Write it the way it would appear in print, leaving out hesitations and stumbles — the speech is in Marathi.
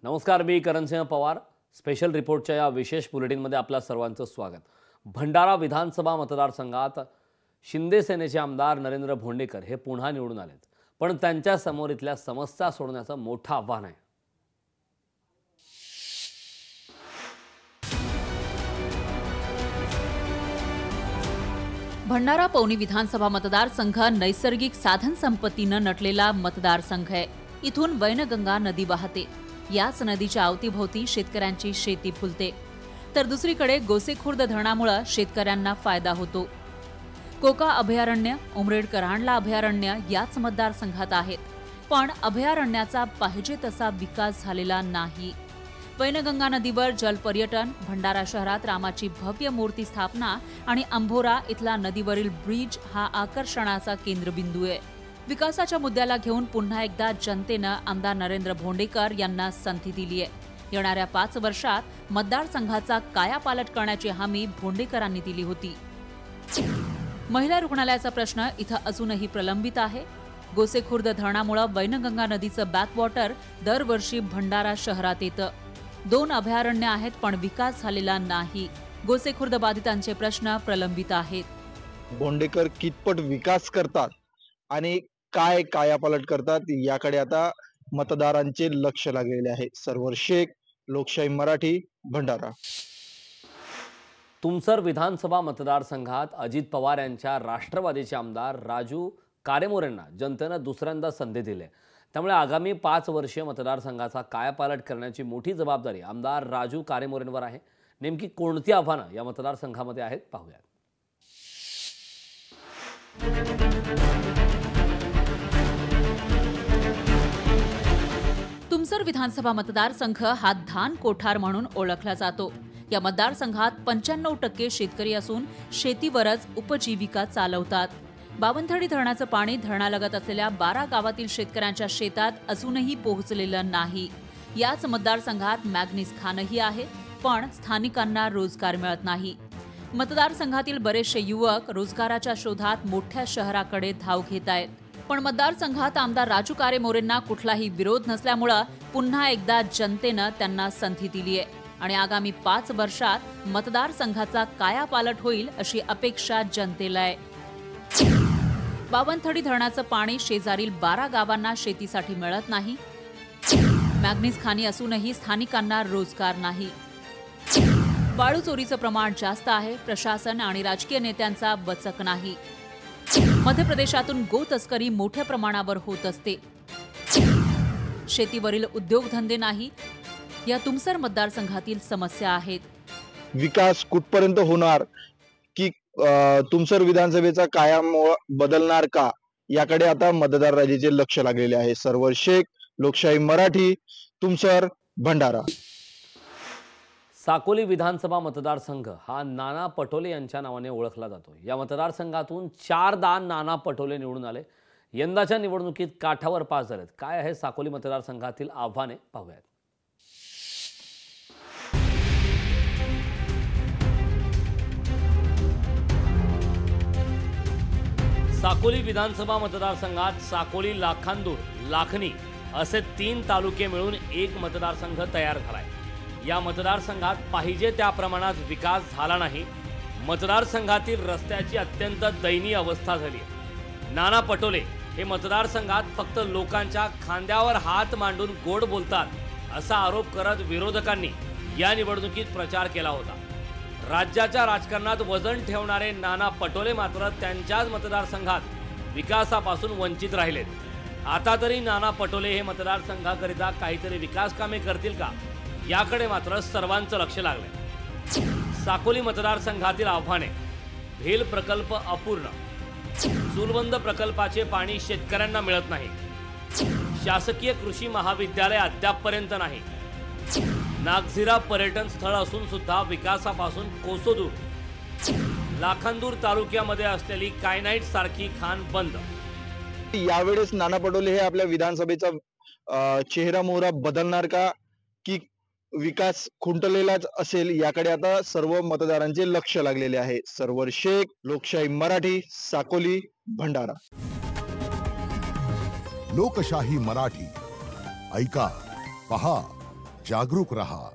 नमस्कार, मी करणसिंह पवार. स्पेशल रिपोर्टच्या या विशेष बुलेटिनमध्ये आपल्या सर्वांचं स्वागत. भंडारा विधानसभा मतदारसंघात शिंदे सेनेचे आमदार नरेंद्र भोंडेकर हे पुन्हा निवडून आलेत, पण त्यांच्या समोर इथल्या समस्या सोडवण्याचं मोठं आव्हान आहे. भंडारा पौनी विधानसभा मतदारसंघ नैसर्गिक साधन संपत्तीनं नटलेला मतदारसंघ आहे. इथून वैनगंगा नदी वाहते. याच नदीच्या अवतीभोवती शेतकऱ्यांची शेती फुलते, तर दुसरीकडे गोसेखुर्द धरणामुळे शेतकऱ्यांना फायदा होतो. कोका अभयारण्य, उमरेड कऱ्हांडला अभयारण्य याच मतदारसंघात आहेत, पण अभयारण्याचा पाहिजे तसा विकास झालेला नाही. वैनगंगा नदीवर जलपर्यटन, भंडारा शहरात रामाची भव्य मूर्ती स्थापना आणि अंभोरा इथला नदीवरील ब्रिज हा आकर्षणाचा केंद्रबिंदू आहे. विकासाच्या मुद्द्याला घेऊन पुन्हा एकदा जनतेनं आमदार नरेंद्र भोंडेकर यांना संधी दिली आहे. येणाऱ्या 5 वर्षात मतदारसंघाचा कायापालट करण्याची हमी भोंडेकरांनी दिली होती. महिला रुग्णालयाचा प्रश्न इथं अजूनही प्रलंबित आहे. गोसेखुर्द धरणामुळे वैनगंगा नदीचं बॅकवॉटर दरवर्षी भंडारा शहरात येतं. 2 अभयारण्य आहेत, पण विकास झालेला नाही. गोसेखुर्द बाधितांचे प्रश्न प्रलंबित आहेत. भोंडेकर कितपट विकास करतात आणि काय कायापालट करतात याकडे आता मतदारांचे लक्ष लागलेले आहे. सरवर शेख, लोकशाही मराठी, भंडारा. तुमसर विधानसभा मतदारसंघात अजित पवार यांच्या राष्ट्रवादीचे आमदार राजू कारेमोरेंना जनतेनं दुसऱ्यांदा संधी दिली. त्यामुळे आगामी 5 वर्षीय मतदारसंघाचा कायापालट करण्याची मोठी जबाबदारी आमदार राजू कारेमोरेंवर आहे. नेमकी कोणती आव्हानं या मतदारसंघामध्ये आहेत पाहूया. तुमसर विधानसभा मतदारसंघ हा धान कोठार म्हणून ओळखला जातो. या मतदारसंघात 95% शेतकरी असून शेतीवरच उपजीविका चालवतात. बावनथडी धरणाचं पाणी धरणालगत असलेल्या 12 गावातील शेतकऱ्यांच्या शेतात अजूनही पोहोचलेलं नाही. याच मतदारसंघात मॅग्नीज खानही आहे, पण स्थानिकांना रोजगार मिळत नाही. मतदारसंघातील बरेचसे युवक रोजगाराच्या शोधात मोठ्या शहराकडे धाव घेत आहेत. पण मतदारसंघात आमदार राजू कारेमोरेंना कुठलाही विरोध नसल्यामुळे पुन्हा एकदा जनतेनं त्यांना संधी दिली आहे आणि आगामी 5 वर्षात मतदारसंघाचा कायापालट होईल अशी अपेक्षा जनतेला आहे. बावनथडी धरणाचं पाणी शेजारील 12 गावांना शेतीसाठी मिळत नाही. मॅग्नीज खाणी असूनही स्थानिकांना रोजगार नाही. वाळू चोरीचं प्रमाण जास्त आहे. प्रशासन आणि राजकीय नेत्यांचा वचक नाही. मध्य प्रदेशातून गो तस्करी मोठ्या प्रमाणावर होत असते. शेतीवरील उद्योगधंदे नाही. या तुमसर मतदारसंघातील समस्या आहेत. विकास कुठपर्यंत होणार की तुमसर विधानसभेचा कायम बदलणार का याकडे आता मतदार राजाचे लक्ष लागलेले आहे. सरवर शेख, लोकशाही मराठी, तुमसर, भंडारा. साकोली विधानसभा मतदारसंघ हा नाना पटोले यांच्या नावाने ओळखला जातो. या मतदारसंघातून 4दा नाना पटोले निवडून आले. यंदाच्या निवडणुकीत काठावर पास झालेत. काय आहे साकोली मतदारसंघातील आव्हाने पाहूयात. साकोली विधानसभा मतदारसंघात साकोली, लाखांदूर, लाखनी असे 3 तालुके मिळून एक मतदारसंघ तयार झालाय. या मतदारसंघात पाहिजे त्या प्रमाणात विकास झाला नाही. मतदारसंघातील रस्त्याची अत्यंत दयनीय अवस्था झाली. नाना पटोले हे मतदारसंघात फक्त लोकांच्या खांद्यावर हात मांडून गोड बोलतात असा आरोप करत विरोधकांनी या निवडणुकीत प्रचार केला होता. राज्याच्या राजकारणात वजन ठेवणारे नाना पटोले मात्र त्यांच्याच मतदारसंघात विकासापासून वंचित राहिलेत. आता तरी नाना पटोले हे मतदारसंघाकरिता काहीतरी विकास कामे करतील का याकडे मात्र सर्वांचं लक्ष लागलंय. साकोली मतदारसंघातील आव्हाने: भेल प्रकल्प अपूर्ण, चूलबंद प्रकल्पाचे पाणी शेतकऱ्यांना मिळत नाही, शासकीय कृषी महाविद्यालय अद्यापपर्यंत नाही, नागझिरा पर्यटन स्थळ असून सुद्धा विकासापासून कोसो दूर, लाखांदूर तालुक्यामध्ये असलेली कायनाईट सारखी खाण बंद. यावेळेस नाना पटोले हे आपल्या विधानसभेचा चेहरा मोहरा बदलणार का की विकास खुंटलेलाच असेल याकडे आता सर्व मतदारांचे लक्ष लागलेले आहे. सरवर शेख, लोकशाही मराठी, साकोली, भंडारा. लोकशाही मराठी ऐका, पहा, जागरूक रहा।